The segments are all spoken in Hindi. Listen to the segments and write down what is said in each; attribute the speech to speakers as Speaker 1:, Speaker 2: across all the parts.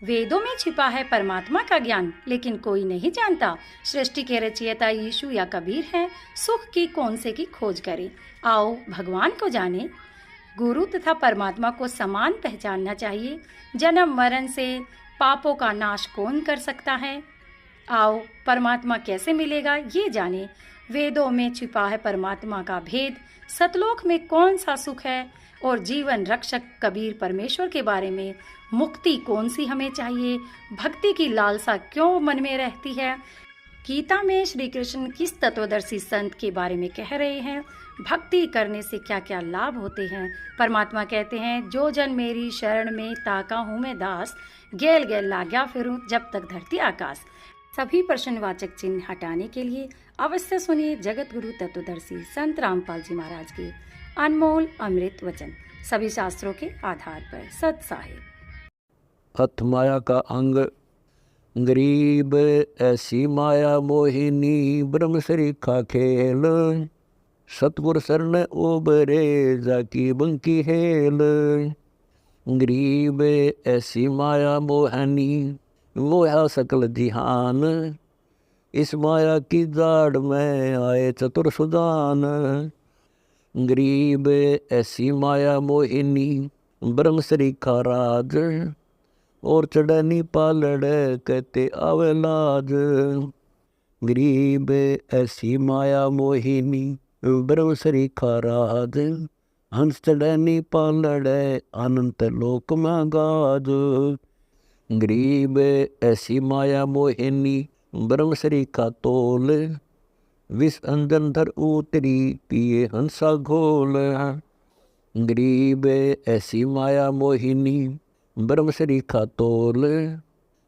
Speaker 1: वेदों में छिपा है परमात्मा का ज्ञान, लेकिन कोई नहीं जानता सृष्टि के रचयिता यीशु या कबीर है। सुख की कौन से की खोज करें, आओ भगवान को जाने। गुरु तथा परमात्मा को समान पहचानना चाहिए। जन्म मरण से पापों का नाश कौन कर सकता है, आओ परमात्मा कैसे मिलेगा ये जाने। वेदों में छिपा है परमात्मा का भेद, सतलोक में कौन सा सुख है, और जीवन रक्षक कबीर परमेश्वर के बारे में। मुक्ति कौन सी हमें चाहिए, भक्ति की लालसा क्यों मन में रहती है। गीता में श्री कृष्ण किस तत्वदर्शी संत के बारे में कह रहे हैं, भक्ति करने से क्या क्या लाभ होते हैं। परमात्मा कहते हैं, जो जन मेरी शरण में ताका हूँ मैं दास, गेल गेल लाग्या फिरूं जब तक धरती आकाश। सभी प्रश्नवाचक चिन्ह हटाने के लिए अवश्य सुनिए जगत गुरु तत्वदर्शी संत रामपाल जी महाराज के अनमोल अमृत वचन, सभी शास्त्रों के आधार पर सत साहिब।
Speaker 2: हथ माया का अंग गरीब ऐसी माया मोहिनी, ब्रह्म शरीखा खेल सतगुर शरण ओबरे जाकी बंकी हेल। गरीब ऐसी माया मोहनी, मोहा सकल जिहान, इस माया की जाड़ में आए चतुर सुदान। गरीब ऐसी माया मोहिनी, ब्रह्म शरीखा राज, और चढ़नी पालड़ कहते आवे लाज। गरीब ऐसी माया मोहिनी, ब्रह्म शरीखा राज, हंस चढ़नी पालड़ अनंत लोक में गाज। गरीब ऐसी माया मोहिनी, ब्रह्म शरीखा तोल, विष अंजन धर उतरी पिए हंसा घोल। गरीब ऐसी माया मोहिनी, ब्रह्म शरीखा तोल,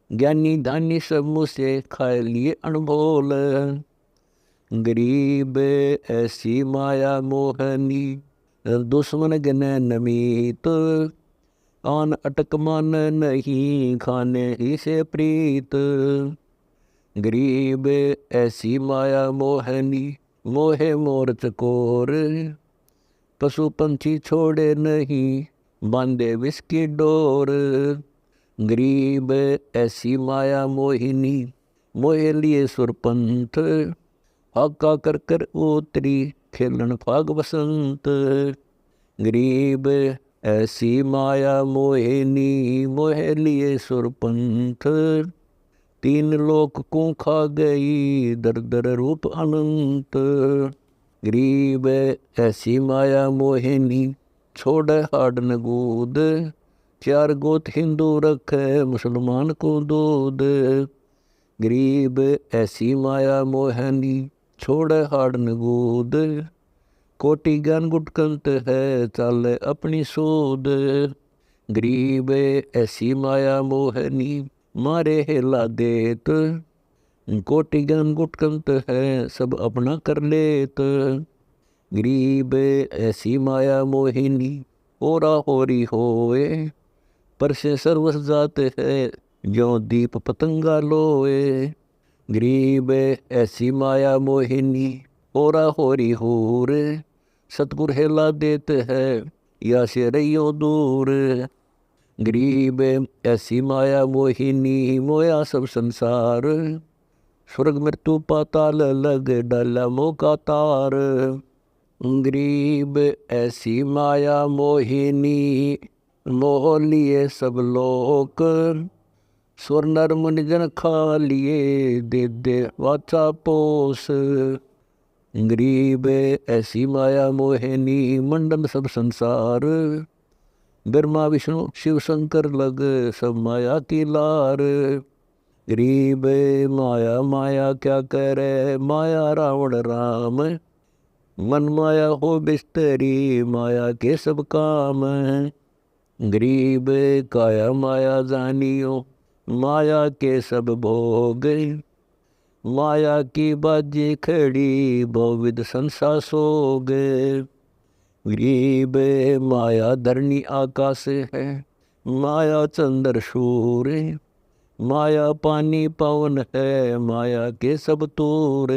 Speaker 2: ज्ञानी धानी सब मुझसे खाए लिए अनभोल। गरीब ऐसी माया मोहनी, दुश्मन गने नमीत, आन अटक मान नहीं खाने ही से प्रीत। गरीब ऐसी माया मोहनी, मोहे मोर चकोर, पशु पंछी छोड़े नहीं बांधे विष की डोर। गरीब ऐसी माया मोहिनी, मोहे लिए सुरपंथ, हाका कर कर उतरी खेलन फाग बसंत। गरीब ऐसी माया मोहिनी, मोहे लिए सुरपंथ, तीन लोक को खा गई दर दर रूप अनंत। गरीब ऐसी माया मोहिनी, छोड़ हाड नगूद, चार गोत हिंदू रखे मुसलमान को दूध। गरीब ऐसी माया मोहिनी, छोड़ हाड नगूद, कोटि ज्ञान गुटकंत है चाले अपनी सूद। गरीब ऐसी माया मोहिनी, मारे हेला देत, कोटि ज्ञान गुटकंत है सब अपना कर लेत। गरीब ऐसी माया मोहिनी, ओरा होरी होए, पर से सर्वस जात है जो दीप पतंगा लोए। गरीब ऐसी माया मोहिनी, ओरा होरी होर, सतगुर हेला देत है या से रहियो दूर। गरीब ऐसी माया मोहिनी, मोया सब संसार, स्वर्ग मृत्यु पाताल लग डाला मोका तार। गरीब ऐसी माया मोहिनी, मोह लिए सब लोक, स्वर नर मुनि जन खा लिए दे दे वाचा पोस। गरीब ऐसी माया मोहिनी, मंडन सब संसार, ब्रह्मा विष्णु शिव शंकर लग सब माया की लार। गरीब माया माया क्या करे, माया रावण राम, मन माया हो बिस्तरी माया के सब काम। गरीब काया माया जानियो, माया के सब भोग, माया की बाजी खड़ी बहुविध संसा सोग। गरीब माया धरनी आकाश है, माया चंद्र सूर्य, माया पानी पवन है माया के सब तूर।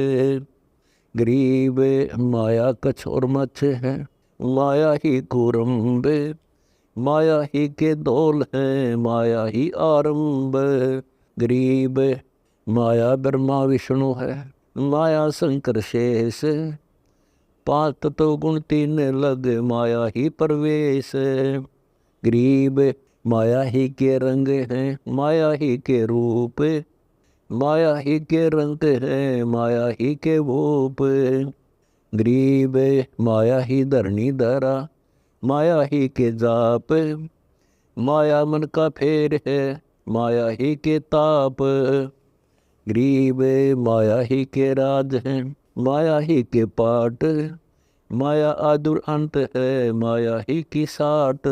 Speaker 2: गरीब माया कछ और मछ है, माया ही कुरम्ब, माया ही के धौल है, माया ही आरंभ। गरीब माया ब्रह्मा विष्णु है, माया शंकर शेष। पांच तत्व गुण तीन लग, माया ही प्रवेश। गरीब माया ही के रंग हैं, माया ही के रूप। माया ही के रंग हैं, माया ही के भूप। गरीब माया ही धरणी धरा, माया ही के जाप। माया मन का फेर है, माया ही के ताप। गरीब माया ही के राज है, माया ही के पाट। माया आदुर अंत है, माया ही की साट।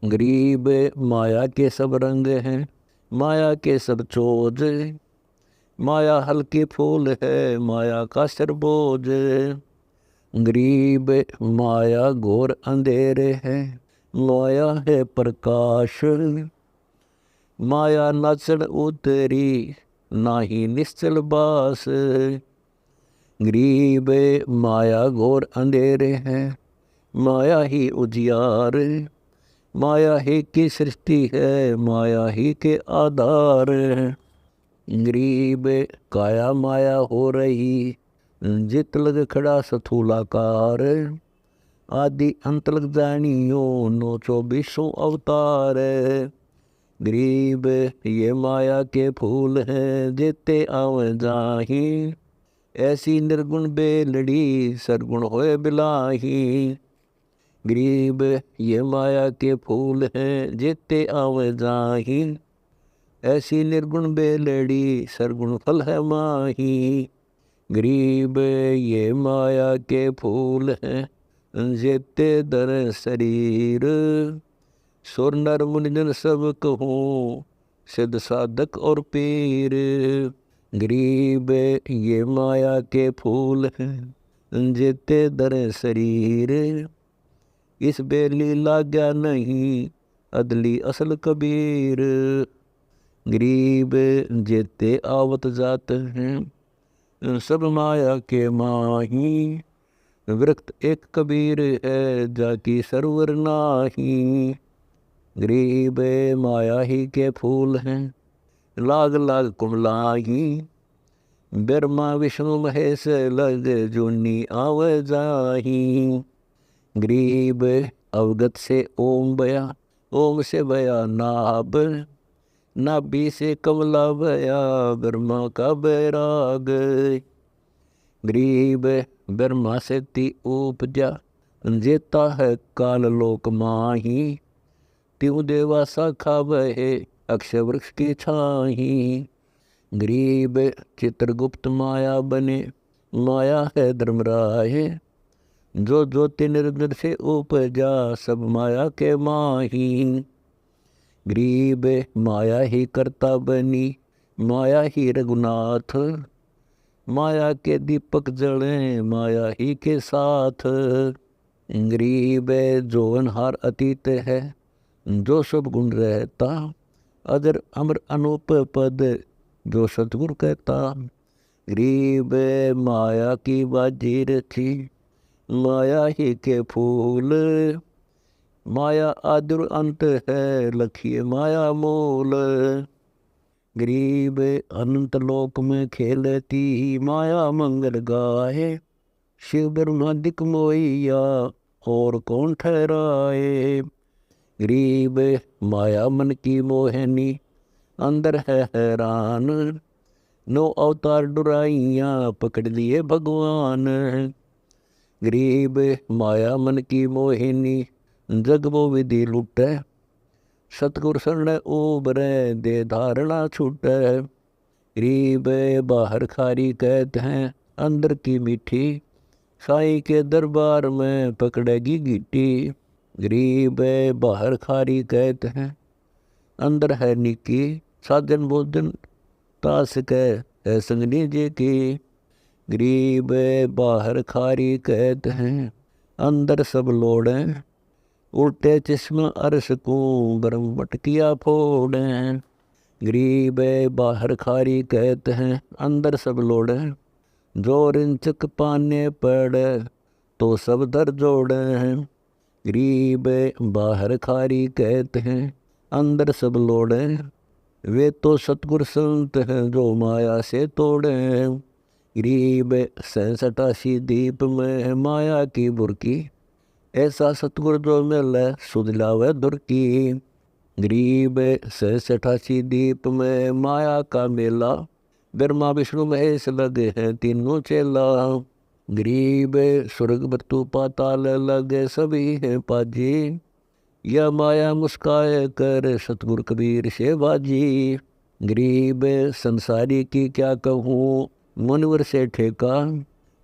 Speaker 2: गरीब माया के सब रंग हैं, माया के सब चोज। माया हल्के फूल है, माया का सिर बोझ। गरीब माया घोर अंधेरे है, माया है प्रकाश। माया नाचन उतरी, नाही निश्चल बास। गरीब माया घोर अंधेरे है, माया ही उजियार। माया ही की सृष्टि है, माया ही के आधार। गरीब काया माया हो रही, जित लग खड़ा स्थूलाकार। आदि अंत लग जानियो, नो 24 अवतार। गरीब ये माया के फूल हैं, जेते आवे जाही। ऐसी निर्गुण बेलड़ी, सरगुण होए बिलाही। गरीब ये माया के फूल हैं, जेते आवे जाही। ऐसी निर्गुण बेलड़ी, सरगुण फल है माही। गरीब ये माया के फूल हैं, जेते दर शरीर। सुर नर मुनिजन सब कहूँ, सिद्ध साधक और पीर। गरीब ये माया के फूल हैं, जेते दर शरीर। इस बेली लाग्या नहीं, अदली असल कबीर। गरीब जेते आवत जात हैं, सब माया के माही। वृक्त एक कबीर है, जाकी सरवर नाही। गरीब माया ही के फूल हैं, लाग लाग कुमलाही। ब्रह्मा विष्णु महेश लग, जूनी आव जाही। गरीब अवगत से ओम बया, ओम से बया नाभ। नाभि से कमला बया, ब्रह्मा का बैराग। गरीब ब्रह्मा से ती उपजा, जेता है काल लोक माही। त्यों देवा शाखा बहे, अक्षय वृक्ष की छाही। गरीब चित्रगुप्त माया बने, माया है धर्मराय। जो ज्योति निरंजन से उपजा, सब माया के माही। गरीब माया ही करता बनी, माया ही रघुनाथ। माया के दीपक जले, माया ही के साथ। गरीब जोवनहार अतीत है, जो सब गुण रहता। अदर अमर अनूप पद, जो सतगुरु कहता। गरीब माया की बाजी रखी, माया ही के फूल। माया आदुर अंत है, लखिए माया मूल। गरीब अनंत लोक में खेलती, माया मंगल गाए। शिव ब्रह्मादिक मोहिया, और कौन ठहराए। गरीब माया मन की मोहनी, अंदर है हैरान। 9 अवतार डुराइयाँ, पकड़ लिए भगवान। गरीब माया मन की मोहिनी, जग वो विधि लुटे। सतगुर शरण उबरे, दे धारणा छूटे। गरीब बाहर खारी कहते हैं, अंदर की मीठी। साईं के दरबार में पकड़ेगी गिट्टी। गरीब बाहर खारी कहते हैं, अंदर है निकी। साजन भोजन तास कह है संगनी जी की। गरीब बाहर खारी कहते हैं, अंदर सब लोड़े। उल्टे चश्मा अरस को, ब्रह्म मटकिया फोड़े। गरीब बाहर खारी कहते हैं, अंदर सब लोड़े। जो रिंचक पाने पड़े, तो सब दर जोड़े। गरीब बाहर खारी कहते हैं, अंदर सब लोड़े, वे तो सतगुर संत हैं जो माया से तोड़े। गरीब 67 दीप में माया की बुरकी, ऐसा सतगुर जो मिले सुध लावे दुर्की। गरीब 67 दीप में माया का मेला, ब्रह्मा विष्णु महेश लगे हैं तीनों चेला। गरीब स्वर्ग मृत्यु पाताल लगे सभी हैं पाजी, यह माया मुस्काए कर सतगुर कबीर से बाजी। गरीब संसारी की क्या कहूँ मुनिवर से ठेका,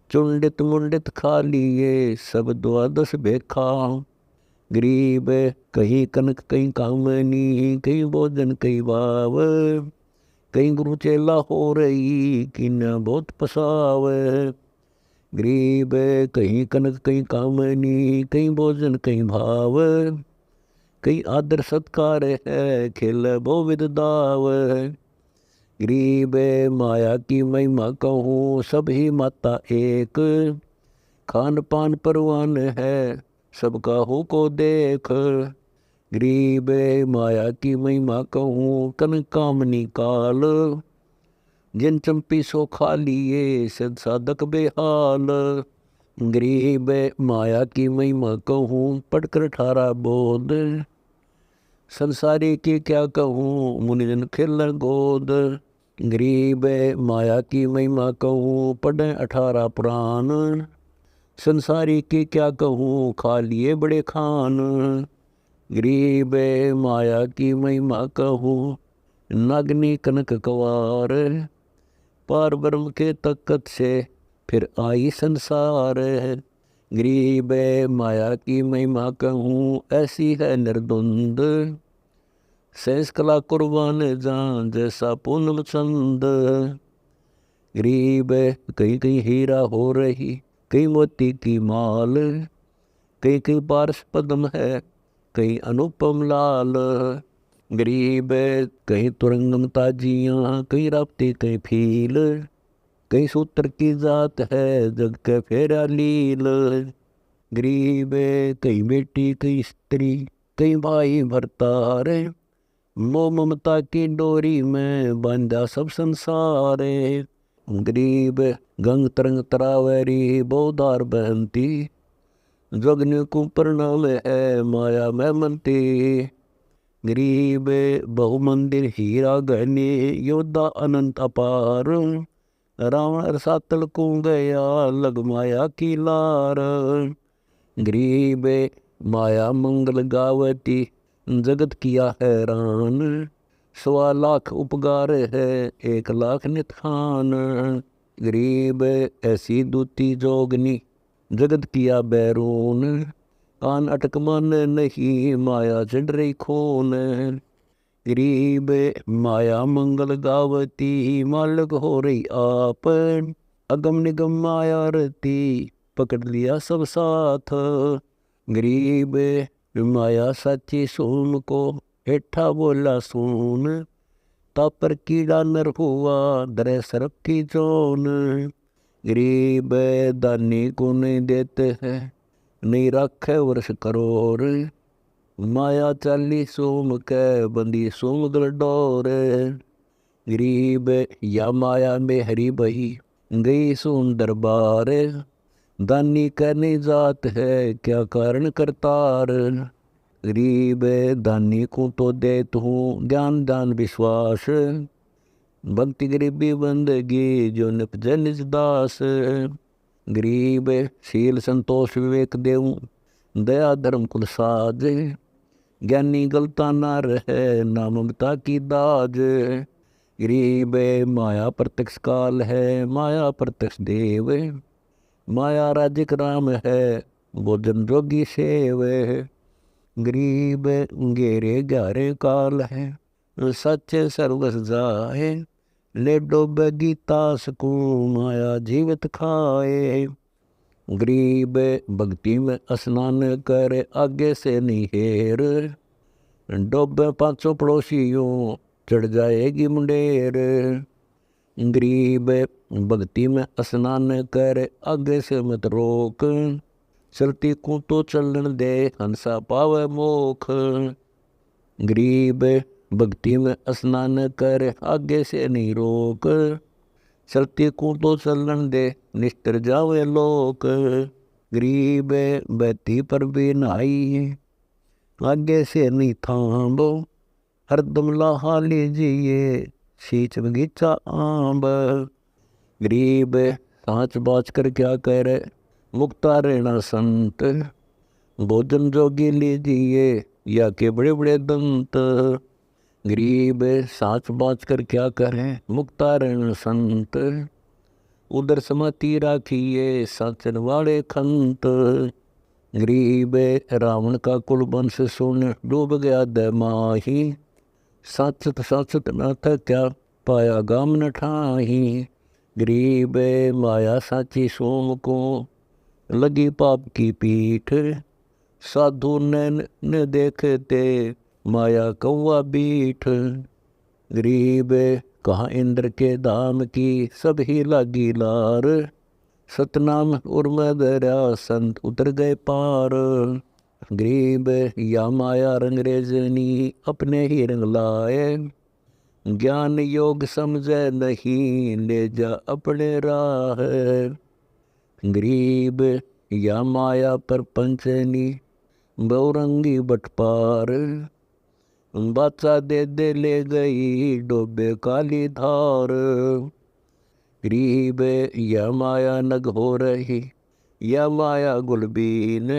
Speaker 2: चुंडित मुंडित खा लिए सब द्वादश बेखा। गरीब कहीं कनक कहीं कामनी, कहीं भोजन कहीं भाव, कहीं गुरु चेला हो रही किन्ना बहुत पसाव। गरीब कहीं कनक कहीं कामनी, कहीं भोजन कहीं भाव, कहीं आदर सत्कार है खेल बहुविध दाव। गरीब माया की महिमा कहूँ सभी माता एक, खान पान परवान है सबका हो को देख। गरीब माया की महिमा कहूँ कन कामनी काल, जिन चंपी सो खा लिए सद साधक बेहाल। गरीब माया की महिमा कहूँ पढ़कर 18 बोध, संसारी की क्या कहूँ मुनिजन खेलन गोद। गरीब माया की महिमा कहूँ पढ़े 18 पुराण, संसारी की क्या कहूँ खा लिए बड़े खान। गरीब माया की महिमा कहूँ नागनी कनक कवार, पार ब्रह्म के तकत से फिर आई संसार। गरीब माया की महिमा कहूँ ऐसी है निर्द्वंद, सहस कला कुर्बान जान जैसा पूनम चंद। गरीब कहीं कहीं हीरा हो रही, कहीं मोती की माल, कहीं कहीं पारस पद्म है कहीं अनुपम लाल। गरीब कहीं तुरंगम ताजियाँ, कहीं राप्ती कहीं फील, कहीं सूत्र की जात है जग के फेरा लील। गरीब कहीं बेटी कहीं स्त्री, कहीं भाई भरतार, मोह ममता की डोरी में बांधा सब संसार। गरीब गंग तरंग तरावरी बहुधार बहनती, जगने को प्रणाम है माया में मनती। गरीब बहु मंदिर हीरा गहने योद्धा अनंत अपार, रावण रसातल को गया लग माया की लार। गरीब माया मंगल गावती जगत किया हैरान, 1.25 लाख उपगार है 1 लाख नित खान। गरीब ऐसी दूती जोगनी जगत किया बैरून, कान अटक मन नहीं माया चढ़ रही खून। गरीब माया मंगल गावती मालक हो रही आप, अगम निगम माया रती पकड़ लिया सब साथ। गरीब माया साची सोम को हेठा बोला सून, तापर कीड़ा नर हुआ दरे सरप की चोन। गरीब दानी को नहीं देते हैं नहीं रखे वर्ष करोड़, माया चाली सोम के बंदी सोम गल डोर। गरीब या माया में हरी बही गई सोन दरबार, दानी कहने जात है क्या कारण करतार। गरीब दानी को तो देत हूँ ज्ञान दान विश्वास, भक्ति गरीबी बंदगी जो निपजे निज दास। गरीब शील संतोष विवेक देऊँ दया धर्म कुल साज, ज्ञानी गलता ना रहे ना ममता की दाज। गरीब माया प्रत्यक्ष काल है माया प्रत्यक्ष देव, माया राजिक राम है भोजन जोगी सेव। गरीब गेरे ग्यारे काल है सच्चे सर्वस जाए, ले डोबे गीता सकूं माया जीवित खाए। गरीब भक्ति में स्नान करे आगे से नहीं हेर, डोबे 500 पड़ोसियों चढ़ जाएगी मुंडेर। गरीब भक्ति में स्नान करे आगे से मत रोक, चलती को तो चलन दे हंसा पावे मोख। गरीब भक्ति में स्नान कर आगे से नहीं रोक। चलती को तो चलन दे निष्ठर जावे लोक। गरीब बहती पर भी नहाई आगे से नहीं थाम्बो। हरदम लाहा लीजिए सींच बगीचा आंब। गरीब सांच बाच कर क्या करे मुक्ता रहना संत। भोजन जोगी लीजिए या के बड़े बड़े दंत। गरीब सांच बाच कर क्या करें मुक्ता रहना संत। उधर समाती राखिए साचन वाले खंत। गरीब रावण का कुल वंश सुन डूब गया दमाही। साचत साचत न था क्या पाया गाम न ठाही। गरीब माया साची सोम को लगी पाप की पीठ। साधु नैन न देखते माया कौवा बीठ। गरीब कहाँ इंद्र के धाम की सब ही लागी लार। सतनाम उर्म दरिया संत उतर गए पार। गरीब या माया रंगरेजनी अपने ही रंग लाए। ज्ञान योग समझे नहीं ले जा अपने राह। गरीब या माया पर पंचनी बहुरंगी बटपार। बाचा दे दे ले गई डोबे काली धार। गरीब या माया नग हो रही या माया गुलबीन।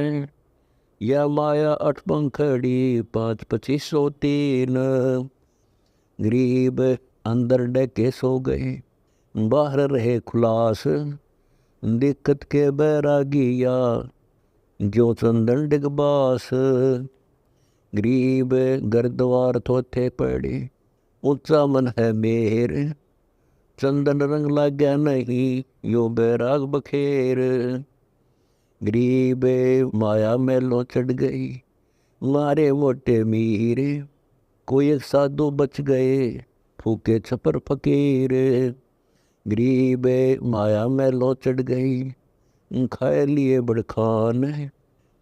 Speaker 2: या माया 8 पंखड़ी 5 2503। गरीब अंदर डके सो गए बाहर रहे खुलास। दिक्कत के बैरागिया जो चंदन डिगबास। गरीब घर द्वार थोथे पड़े ऊंचा मन है मेर। चंदन रंग लाग्या नहीं यो बैराग बखेर। गरीब माया मैलों चढ़ गई मारे मोटे मीर। कोई एक साधु बच गए फूके छपर फकीर। गरीब माया मैलों चढ़ गई खाए लिए बड़खान।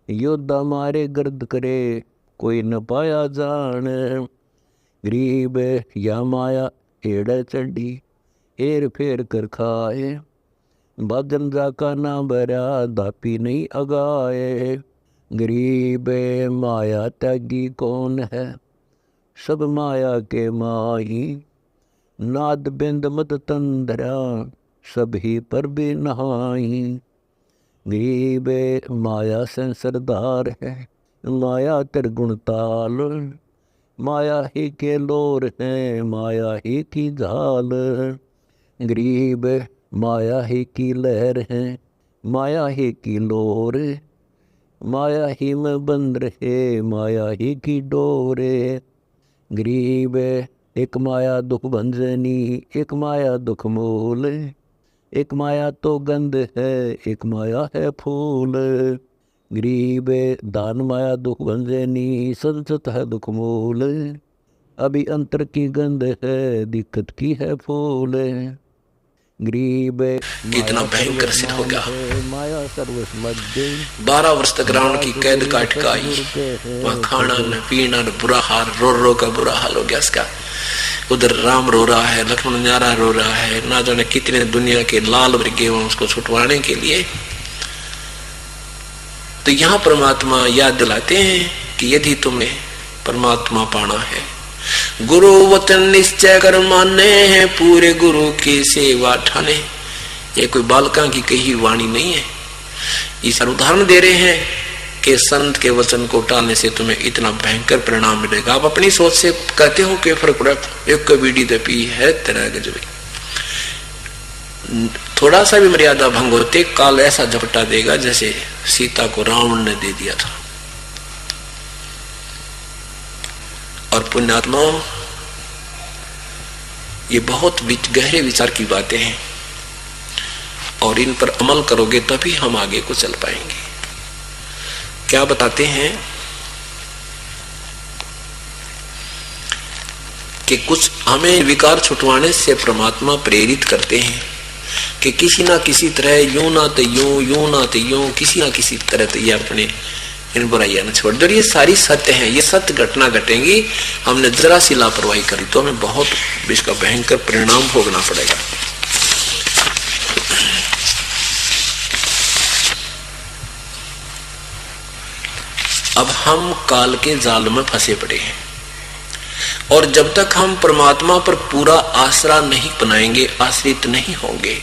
Speaker 2: योद्धा मारे गर्द करे कोई न पाया जान। गरीब या माया एड़ चढ़ी हेर फेर कर खाए। बादन जाका ना बरा दापी नहीं अगाए। गरीब माया त्यागी कौन है सब माया के माही। नाद बिंद मत तंदरा सब ही पर भी नहाई। गरीब माया से सरदार है माया त्रिगुण ताल। माया ही के लोर है माया ही की झाल। गरीब माया ही की लहर है माया ही की लोर। माया ही में बंद रहे माया ही की डोरे। गरीब एक माया दुख भंजनी एक माया दुख मूल। एक माया तो गंध है एक माया है फूल। गरीब दान माया दुख भंजनी संसत है दुख मूल। अभी अंतर की गंध है दिक्कत की है फूल। गरीब
Speaker 3: कितना भयंकर सिद्ध हो गया।
Speaker 2: माया सर्वसमझ
Speaker 3: 12 वर्ष तक रावण की कैद काट का आई। वहाँ खाना न पीना न बुरा हाल रो रो का बुरा हाल हो गया इसका। उधर राम रो रहा है लक्ष्मण न्यारा रो रहा है ना जाने कितने दुनिया के लाल वर्गे हुए उसको छुटवाने के लिए। तो यहाँ परमात्मा याद दिलाते हैं कि यदि तुम्हें परमात्मा पाना है गुरु वचन निश्चय कर माने हैं पूरे गुरु की सेवा ठाने। ये कोई बालका की कही वाणी नहीं है। इस उदाहरण दे रहे हैं कि संत के वचन को टालने से तुम्हें इतना भयंकर परिणाम मिलेगा। आप अपनी सोच से कहते हो कि फर्क पड़ा एक बीड़ी दपी है तेरा गजबी। थोड़ा सा भी मर्यादा भंग होते काल ऐसा झपटा देगा जैसे सीता को रावण ने दे दिया था। और पुण्यात्मा ये बहुत गहरे विचार की बातें हैं और इन पर अमल करोगे तभी हम आगे को चल पाएंगे। क्या बताते हैं कि कुछ हमें विकार छुटवाने से परमात्मा प्रेरित करते हैं कि किसी ना किसी तरह यूं ना तो यूं ना तो यूं, किसी ना किसी तरह तो ये अपने इन बुराइयां न छोड़ दो। ये सारी सत्य है, ये सत्य घटना घटेंगी। हमने जरा सी लापरवाही करी तो हमें बहुत इसका भयंकर परिणाम भोगना पड़ेगा। अब हम काल के जाल में फंसे पड़े हैं, और जब तक हम परमात्मा पर पूरा आसरा नहीं बनाएंगे, आश्रित नहीं होंगे,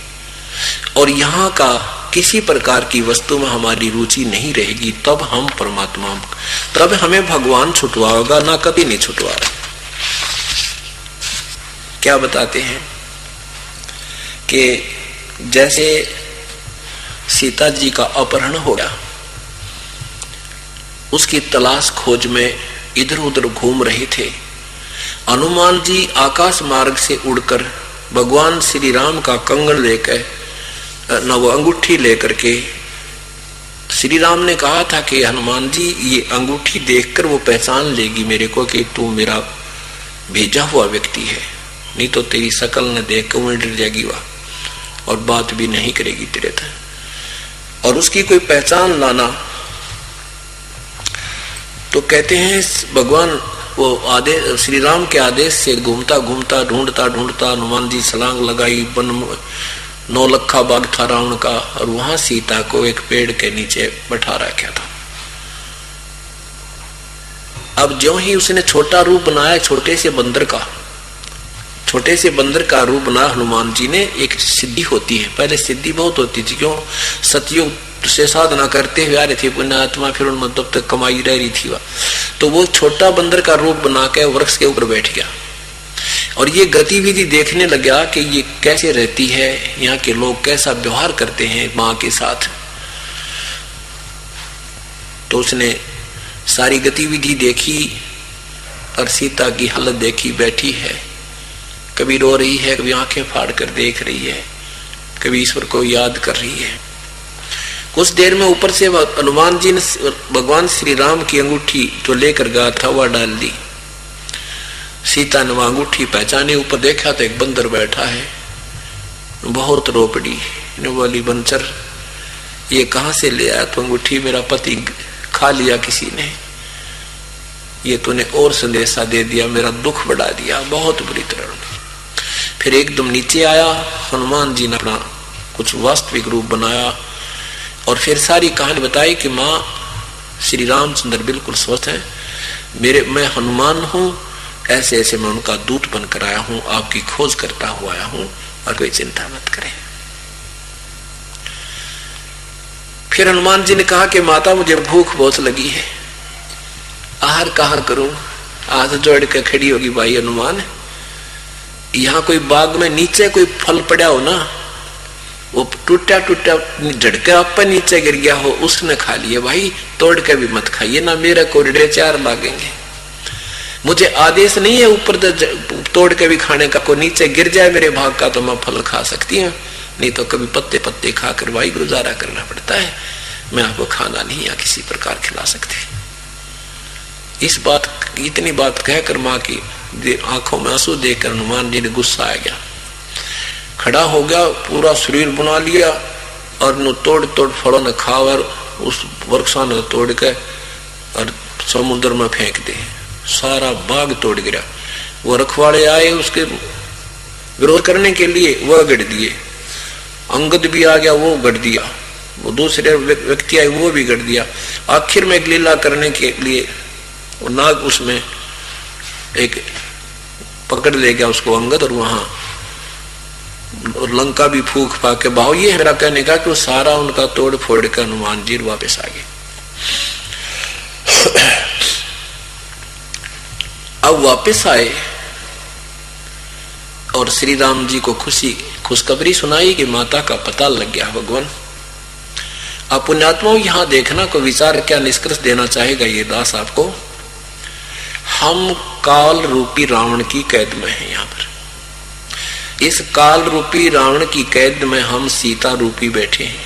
Speaker 3: और यहाँ का किसी प्रकार की वस्तु में हमारी रुचि नहीं रहेगी, तब हम परमात्मा, तब हमें भगवान छुटवाएगा, ना कभी नहीं छुटवा रहा। क्या बताते हैं कि जैसे सीता जी का अपहरण हो गया, उसकी तलाश खोज में इधर उधर घूम रहे थे। हनुमान जी आकाश मार्ग से उड़कर भगवान श्री राम का कंगन लेकर न वो अंगूठी लेकर के, श्री राम ने कहा था कि हनुमान जी ये अंगूठी देखकर वो पहचान लेगी मेरे को कि तू मेरा भेजा हुआ व्यक्ति है, नहीं तो तेरी शकल न देख कर वो डर जाएगी वह और बात भी नहीं करेगी तेरे तक। और उसकी कोई पहचान लाना, तो कहते हैं भगवान वो आदेश, श्री राम के आदेश से घूमता घूमता ढूंढता ढूंढता हनुमान जी छलांग लगाई, वन 9 लखा बाग था रावण का, और वहां सीता को एक पेड़ के नीचे बैठा रखा था। अब ज्यों ही उसने छोटा रूप बनाया, छोटे से बंदर का रूप बनाया हनुमान जी ने। एक सिद्धि होती है, पहले सिद्धि बहुत होती थी, क्यों सतयुग से साधना करते हुए आ रही थी पुण्यात्मा, फिर उन मतलब तक कमाई रह रही थी वह, तो वो छोटा बंदर का रूप बना के वृक्ष के ऊपर बैठ गया, और ये गतिविधि देखने लगा कि ये कैसे रहती है, यहाँ के लोग कैसा व्यवहार करते हैं माँ के साथ। तो उसने सारी गतिविधि देखी और सीता की हालत देखी, बैठी है, कभी रो रही है, कभी आंखें फाड़ कर देख रही है, कभी ईश्वर को याद कर रही है। कुछ देर में ऊपर से हनुमान जी ने भगवान श्री राम की अंगूठी जो लेकर गया था वह डाल दी। सीता ने वह अंगूठी पहचानी, ऊपर देखा तो एक बंदर बैठा है, बहुत रो पड़ी, बोली बंचर ये कहां से ले आया? तो अंगूठी मेरा पति खा लिया किसी ने, ये तूने और संदेशा दे दिया, मेरा दुख बढ़ा दिया बहुत बुरी तरह। फिर एकदम नीचे आया, हनुमान जी ने अपना कुछ वास्तविक रूप बनाया और फिर सारी कहानी बताई कि माँ श्री रामचंद्र बिल्कुल स्वस्थ हैं, मैं हनुमान हूं, ऐसे ऐसे मैं उनका दूत बनकर आया हूं, आपकी खोज करता हुआ आया हूं, और कोई चिंता मत करें। फिर हनुमान जी ने कहा कि माता मुझे भूख बहुत लगी है, आहार कहाँ करूं? हाथ जोड़ के खड़ी होगी भाई हनुमान, यहाँ कोई बाग में नीचे कोई फल पड़ा हो ना, वो टूटा टूटा झड़का आप नीचे गिर गया हो, उसने खा लिया भाई, तोड़ के भी मत खाइए ना, मेरे को 4 लागेंगे। मुझे आदेश नहीं है ऊपर तोड़ के भी खाने का, को नीचे गिर जाए मेरे भाग का तो मैं फल खा सकती हूँ, नहीं तो कभी पत्ते पत्ते खाकर भाई गुजारा करना पड़ता है, मैं आपको खाना नहीं या किसी प्रकार खिला सकती। इतनी बात कहकर माँ की आंखों में आंसू देखकर हनुमान जी ने गुस्सा आ गया, खड़ा हो गया, पूरा शरीर बना लिया और नो तोड़ तोड़ फलों ने खा और उस वृक्षा ने तोड़ के और समुद्र में फेंक दे, सारा बाग तोड़ गिरा। वो रखवाले आए उसके विरोध करने के लिए, वह गढ़ दिए, अंगद भी आ गया, वो गढ़ दिया, वो दूसरे व्यक्ति आए वो भी गढ़ दिया। आखिर में एक लीला करने के लिए वो नाग उसमें एक पकड़ ले गया उसको अंगद, और वहां और लंका भी फूक फाक के भाव। ये मेरा कहने का कि वो सारा उनका तोड़ फोड़ कर हनुमान जी वापस आ गए। अब वापस आए और श्री राम जी को खुशखबरी सुनाई कि माता का पता लग गया। भगवान आप पुण्यात्माओं यहाँ देखना को विचार क्या निष्कर्ष देना चाहेगा ये दास आपको। हम काल रूपी रावण की कैद में हैं। यहाँ पर इस काल रूपी रावण की कैद में हम सीता रूपी बैठे हैं,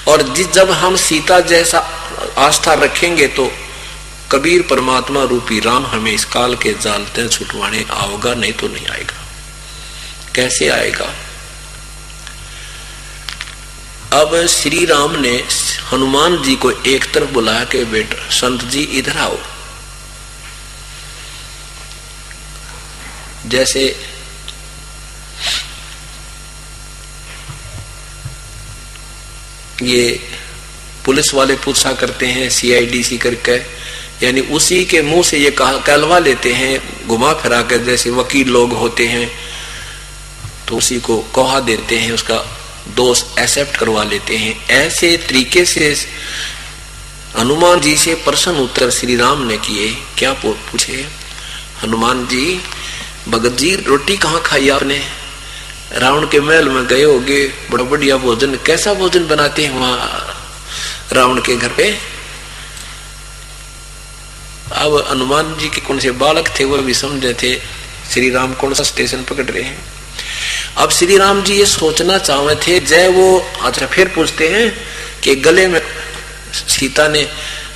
Speaker 3: और जब हम सीता जैसा आस्था रखेंगे तो कबीर परमात्मा रूपी राम हमें इस काल के जाल से छुटवाने आओगा, नहीं तो नहीं आएगा। कैसे आएगा? अब श्री राम ने हनुमान जी को एक तरफ बुला के, बेटा संत जी इधर आओ। जैसे ये पुलिस वाले पूछा करते हैं CIDC करके, यानी उसी के मुंह से ये कहलवा लेते हैं, घुमा फिरा कर, जैसे वकील लोग होते हैं तो उसी को कहा देते हैं, उसका दोष एक्सेप्ट करवा लेते हैं। ऐसे तरीके से हनुमान जी से प्रश्न उत्तर श्री राम ने किए। क्या पूछे? हनुमान जी, भगत जी रोटी कहाँ खाई आपने? रावण के महल में गए होगे, बड़ा बढ़िया भोजन, कैसा भोजन बनाते हैं वहां रावण के घर पे? अब हनुमान जी के कौन से बालक थे, वो भी समझे थे श्री राम कौन सा स्टेशन पकड़ रहे हैं। अब श्री राम जी ये सोचना चाहे थे, जय वो अच्छा फिर पूछते हैं कि गले में सीता ने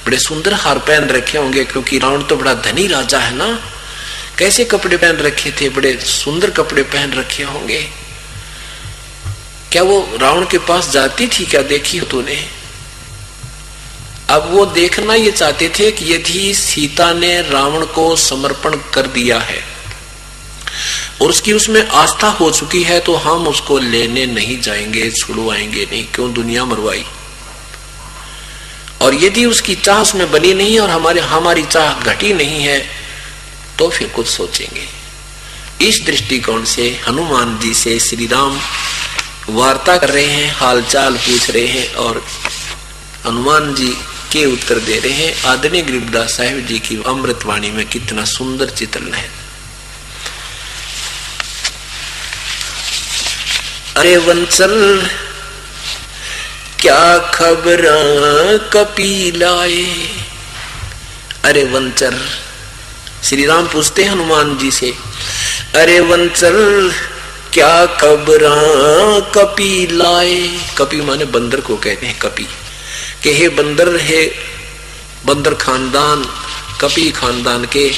Speaker 3: बड़े सुंदर हार पहन रखे होंगे, क्योंकि रावण तो बड़ा धनी राजा है ना, कैसे कपड़े पहन रखे थे? बड़े सुंदर कपड़े पहन रखे होंगे। क्या वो रावण के पास जाती थी क्या? देखी हो तूने? अब वो देखना ये चाहते थे कि यदि सीता ने रावण को समर्पण कर दिया है और उसकी उसमें आस्था हो चुकी है, तो हम उसको लेने नहीं जाएंगे, छुड़वाएंगे नहीं, क्यों दुनिया मरवाई। और यदि उसकी चाह उसमें बनी नहीं और हमारी चाह घटी नहीं है, तो फिर कुछ सोचेंगे। इस दृष्टिकोण से हनुमान जी से श्री राम वार्ता कर रहे हैं, हालचाल पूछ रहे हैं और हनुमान जी के उत्तर दे रहे हैं। आदरणीय गरीबदास साहिब जी की अमृतवाणी में कितना सुंदर चित्रण है। अरे वंचल क्या खबर कपिलाए। अरे वंचल, श्री राम पूछते हैं हनुमान जी से, अरे वंचल क्या खबर कपिलाए। कपि माने बंदर को कहते हैं कपि, कि हे बंदर, है बंदर खानदान, कपि खानदान के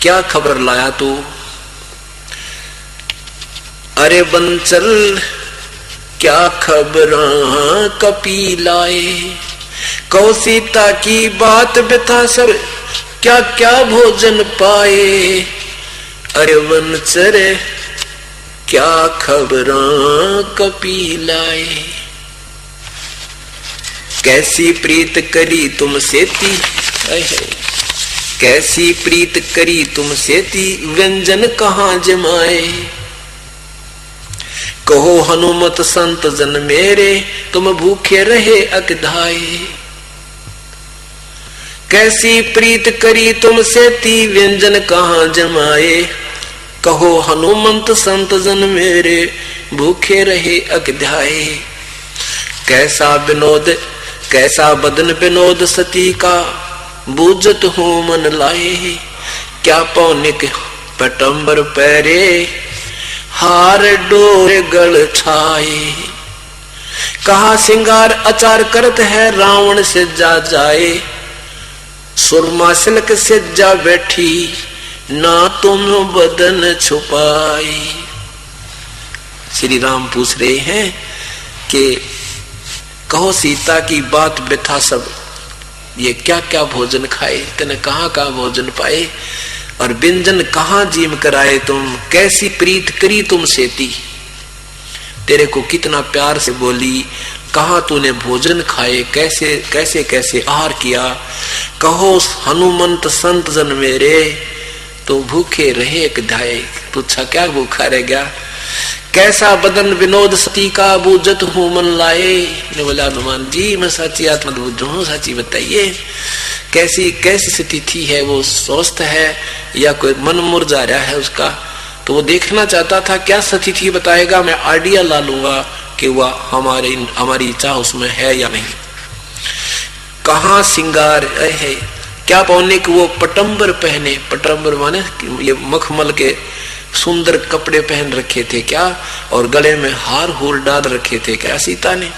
Speaker 3: क्या खबर लाया तू। अरे वंचल क्या खबर कपिलाए। कौ सीता की बात बता सब, क्या क्या भोजन पाए। अरे वंचल क्या खबर कपिलाए। कैसी प्रीत करी तुम सेती, कैसी प्रीत करी तुम सेती, व्यंजन कहाँ जमाए। कहो हनुमत संत जन मेरे, तुम भूखे रहे अकधाए। कैसी प्रीत करी तुम सेती, व्यंजन कहाँ जमाए। कहो हनुमंत संत जन मेरे, भूखे रहे अकधाए। कैसा विनोद, कैसा बदन विनोद सती का, बूझत हूँ मन लाए। क्या पौनिक पटंबर पैरे, हार डोर गल छाए। कहा सिंगार अचार करत है, रावण से जा जाए। सुरमा सिल्क से जा बैठी, ना तुम बदन छुपाई। श्री राम पूछ रहे हैं कि कहो सीता की बात व्यथा सब, ये क्या क्या भोजन खाए, तेने कहाँ कहाँ भोजन पाए, और व्यंजन कहाँ जीम कराए तुम। कैसी प्रीत करी तुम सेती, तेरे को कितना प्यार से बोली। कहाँ तूने भोजन खाए, कैसे कैसे कैसे आहार किया। कहो हनुमंत संत जन मेरे, तो भूखे रहे कधाए। पूछा क्या भूखा रह गया। कैसा बदन विनोद सती का, बूझत हूँ मन लाए। ने बोला हनुमान जी मैं साची आत्मा बुझ हूँ, साची बताइए कैसी कैसी स्थिति है, वो स्वस्थ है या कोई मन मुरझा रहा है उसका। तो वो देखना चाहता था क्या स्थिति बताएगा, मैं आइडिया ला लूंगा कि वह हमारी इच्छा उसमें है या नहीं। कहाँ सिंगार है, क्या पौने कि वो पटंबर पहने। पटंबर माने ये मखमल के सुंदर कपड़े पहन रखे थे क्या, और गले में हार हूर डाल रखे थे क्या सीता ने,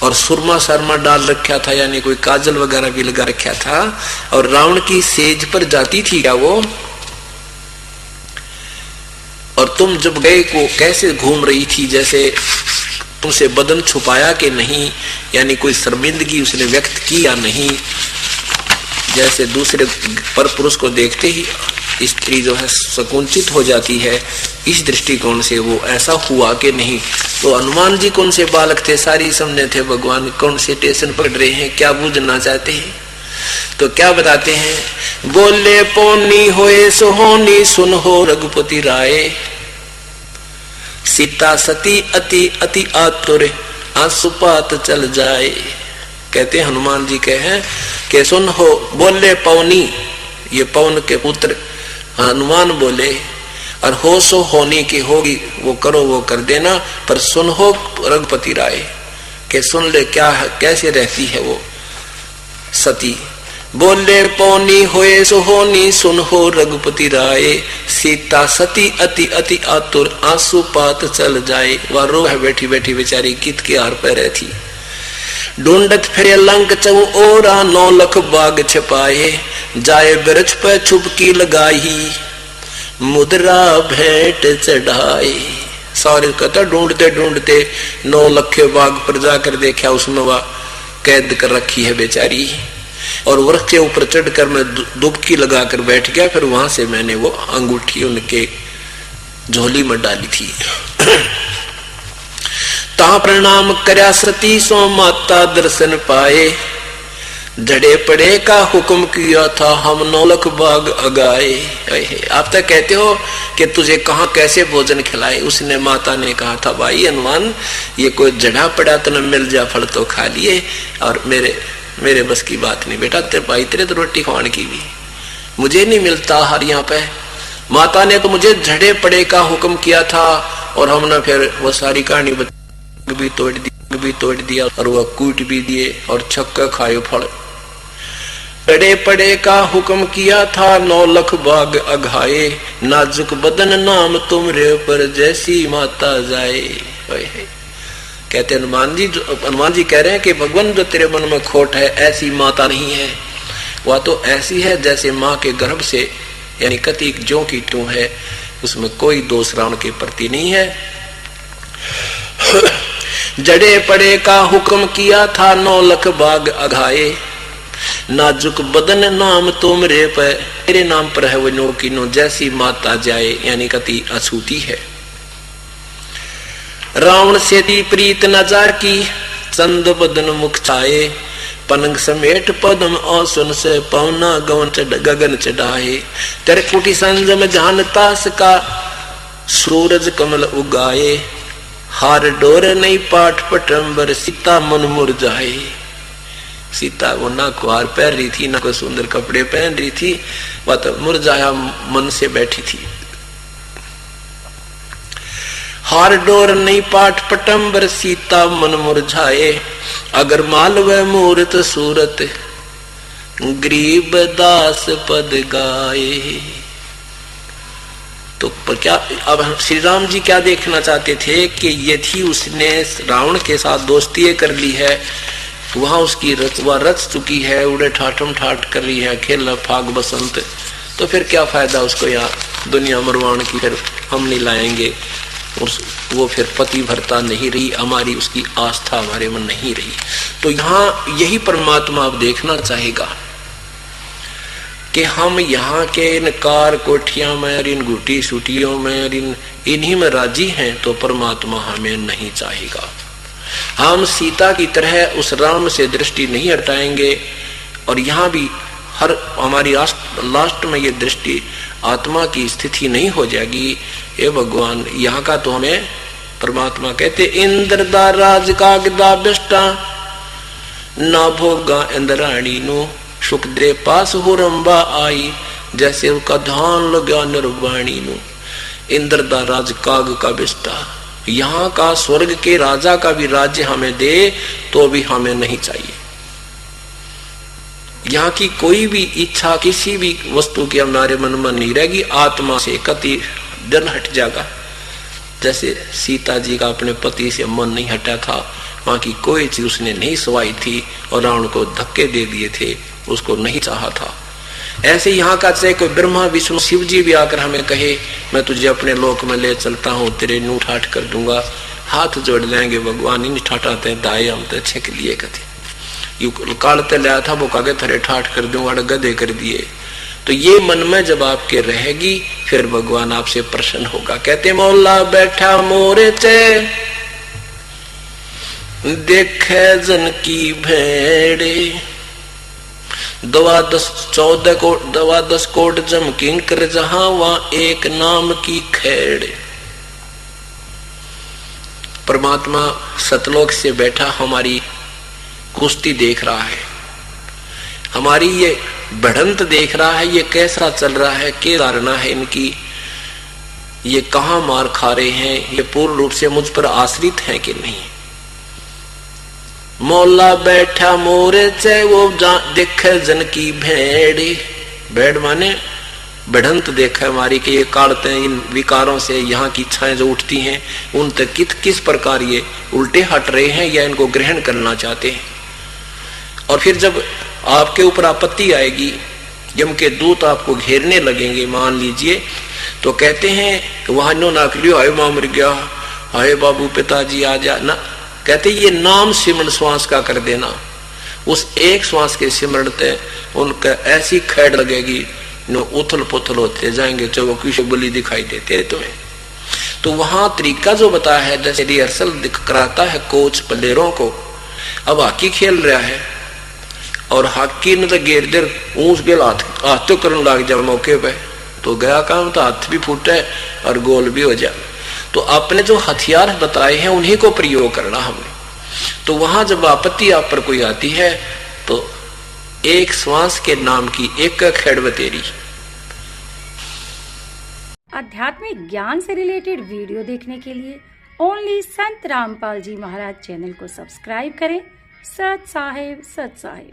Speaker 3: और सुरमा शर्मा डाल रखा था, यानी कोई काजल वगैरह भी लगा रखा था, और रावण की सेज पर जाती थी क्या वो। और तुम जब गए को कैसे घूम रही थी, जैसे तुमसे बदन छुपाया कि नहीं, यानी कोई शर्मिंदगी उसने व्यक्त की या नहीं। जैसे दूसरे पर पुरुष को देखते ही स्त्री जो है संकुचित हो जाती है, इस दृष्टिकोण से वो ऐसा हुआ कि नहीं। तो हनुमान जी कौन से बालक थे, सारी समझे थे भगवान कौन से टेंशन पकड़ रहे हैं, क्या बूझना चाहते हैं। तो क्या बताते हैं, बोले पौनी होए सुहोनी सुन हो रघुपति राय, सीता सती अति अति आतुर आंसुपात चल जाए। कहते हनुमान जी कहे कि सुन हो, बोले पौनी, ये पवन के पुत्र हनुमान बोले, और हो सो होनी की होगी, वो करो वो कर देना, पर सुन हो रघुपति राय के सुन ले क्या है, कैसे रहती है वो सती। बोले पौनी होए सुहोनी सुन हो रघुपति राय, सीता सती अति अति आतुर आंसुपात चल जाए। वह रो है बैठी बैठी बेचारी, कित के हार पे रहती। ढूंढत फिरे लंक चौ ओरा 9 लाख बाग छिपाए, जाए बिरछ पे छुपकी लगाई मुद्रा भेंट चढ़ाए। सारे कहता ढूंढते ढूंढते 9 लाख बाग पर जाकर देखा, उसमें वह कैद कर रखी है बेचारी, और वृक्ष के ऊपर चढ़कर मैं डुबकी लगाकर बैठ गया। फिर वहां से मैंने वो अंगूठी उनके झोली में डाली थी। ता प्रणाम करया सती सो माता दर्शन पाए, जड़े पड़े का हुक्म किया था हम 9 लाख बाग अगाए। आप तक कहते हो कि तुझे कहाँ कैसे भोजन खिलाए। उसने माता ने कहा था, भाई हनुमान ये कोई जड़ा पड़ा तो न मिल जा फल तो खा लिए, और मेरे बस की बात नहीं बेटा, तेरे भाई तेरे तो रोटी खाने की भी मुझे नहीं मिलता हर यहाँ पे। माता ने तो मुझे झड़े पड़े का हुक्म किया था, और हमने फिर वो सारी कहानी भी तोड़ दिया और वह कूट भी दिए और छक्का खाए फल। झड़े पड़े का हुक्म किया था 9 लाख बाग अघाए, नाजुक बदन नाम तुमरे पर जैसी माता जाए। कहते हनुमान जी कह रहे हैं कि भगवान जो तेरे मन में खोट है ऐसी माता नहीं है, वह तो ऐसी है जैसे माँ के गर्भ से, यानी कति जो की टू है, उसमें कोई दोष रावण के प्रति नहीं है। जड़े पड़े का हुक्म किया था 9 लाख बाग अघाए, नाजुक बदन नाम तुमरे पर, तेरे नाम पर है वो नो की नो जैसी माता जाए, यानी कति अछूती है। रावण से दी प्रीत नजार की चंद बदन मुख छाए, पनंग समेट पदम औसन से पवना गगन चढ़ाए। तेरे कुटी संजम जानता सका सूरज कमल उगाए, हार डोर नहीं पाठ पटंबर सीता मन मुरझाए। सीता वो ना को हार पहन रही थी, ना को सुंदर कपड़े पहन रही थी, वह तो मुरझाया मन से बैठी थी। हार डोर नहीं पाठ पटंबर सीता मन मुरझाए, अगर मालव मूर्त सूरत गरीब दास पद गाए। तो क्या अब श्री राम जी क्या देखना चाहते थे कि यदि उसने रावण के साथ दोस्ती कर ली है, वहां उसकी वह रच चुकी है, उड़े ठाठम ठाठ कर रही है, खेल फाग बसंत, तो फिर क्या फायदा उसको यहाँ दुनिया मरवाण की, फिर हम नहीं लाएंगे। वो फिर पति भरता नहीं रही, हमारी उसकी आस्था हमारे मन नहीं रही। तो यहाँ यही परमात्मा अब देखना चाहेगा कि हम यहाँ के इन कार कोठियां में और इन घुटी सूटियों में और इन्हीं में राजी हैं, तो परमात्मा हमें नहीं चाहेगा। हम सीता की तरह उस राम से दृष्टि नहीं हटाएंगे, और यहाँ भी हर हमारी लास्ट में ये दृष्टि आत्मा की स्थिति नहीं हो जाएगी। ये भगवान यहाँ का तो हमें परमात्मा कहते, इंद्र दा राज कागदा बिष्टा ना भोगा इंद्राणी नो, सुख दे पास हो रंबा आई, जैसे उसका धान लगा निर्वाणी नो। इंद्र दा राज काग का बिष्टा, यहाँ का स्वर्ग के राजा का भी राज्य हमें दे तो भी हमें नहीं चाहिए। यहाँ की कोई भी इच्छा किसी भी वस्तु की हमारे मन में नहीं रहेगी, आत्मा से कति डर हट जाएगा। जैसे सीता जी का अपने पति से मन नहीं हटा था, वहां की कोई चीज उसने नहीं सवाई थी और रावण को धक्के दे दिए थे, उसको नहीं चाहा था। ऐसे यहाँ का चाहे कोई ब्रह्मा विष्णु शिव जी भी आकर हमें कहे मैं तुझे अपने लोक में ले चलता हूँ, तेरे नूठ हाट कर दूंगा, हाथ जोड़ लेंगे भगवान इन ठाटाते हैं दाए हम तो अच्छे के लिए कथे यू कालते लाया था वो कागे थरे ठाठ कर दूं गधे कर दिए। तो ये मन में जब आपके रहेगी फिर भगवान आपसे प्रसन्न होगा। कहते मौला बैठा मोरे चे देखे जन की भेड़े 14 कोट जम किंकर जहां वहां एक नाम की खेड़। परमात्मा सतलोक से बैठा हमारी कुश्ती देख रहा है, हमारी ये बढ़ंत देख रहा है, ये कैसा चल रहा है, क्या धारणा है इनकी, ये कहां मार खा रहे हैं, ये पूर्ण रूप से मुझ पर आश्रित हैं कि नहीं। मौला बैठा मोरे चे वो देखे जन की भेड़। भेड़ माने बढ़ंत देखा हमारी कि ये काटते हैं इन विकारों से, यहाँ की इच्छाएं जो उठती हैं उन तक किस प्रकार ये उल्टे हट रहे हैं या इनको ग्रहण करना चाहते हैं। और फिर जब आपके ऊपर आपत्ति आएगी, यम के दूत आपको घेरने लगेंगे मान लीजिए, तो कहते हैं वहां नो ना करियो, हाय मां मर गया, हाय बाबू पिताजी आ जा ना, कहते ये नाम सिमरण श्वास का कर देना। उस एक श्वास के सिमरण से उनका ऐसी खैड़ लगेगी नो उथल पुथल होते जाएंगे, चलो किसी बलि दिखाई देते तुम्हें। तो वहां तरीका जो बताया है, जैसे रिहर्सल कराता है कोच प्लेयरों को, अब हॉकी खेल रहा है और हॉकी ने तो गेर देर ऊंच गेल हाथ तो करने लग जाए मौके पे, तो गया काम तो हाथ भी फूटे और गोल भी हो जाए। तो आपने जो हथियार बताए हैं उन्हीं को प्रयोग करना हमने। तो वहां जब आपत्ति आप पर कोई आती है तो एक श्वास के नाम की एक खेड़ बतेरी।
Speaker 1: आध्यात्मिक ज्ञान से रिलेटेड वीडियो देखने के लिए ओनली संत रामपाल जी महाराज चैनल को सब्सक्राइब करें। सत साहेब सत साहेब।